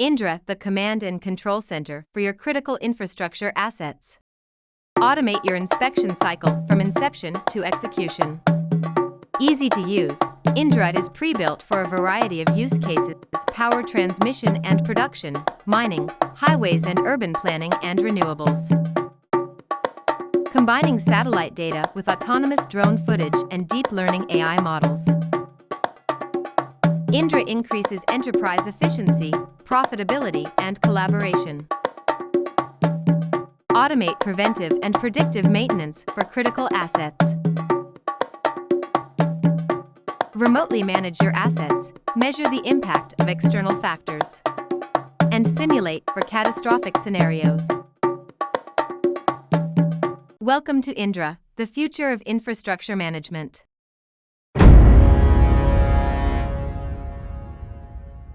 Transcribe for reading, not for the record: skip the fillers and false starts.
INDRA, the command and control center for your critical infrastructure assets. Automate your inspection cycle from inception to execution. Easy to use, INDRA is pre-built for a variety of use cases: power transmission and production, mining, highways and urban planning, and renewables. Combining satellite data with autonomous drone footage and deep learning AI models, INDRA increases enterprise efficiency, profitability, and collaboration. Automate preventive and predictive maintenance for critical assets. Remotely manage your assets, measure the impact of external factors, and simulate for catastrophic scenarios. Welcome to INDRA, the future of infrastructure management.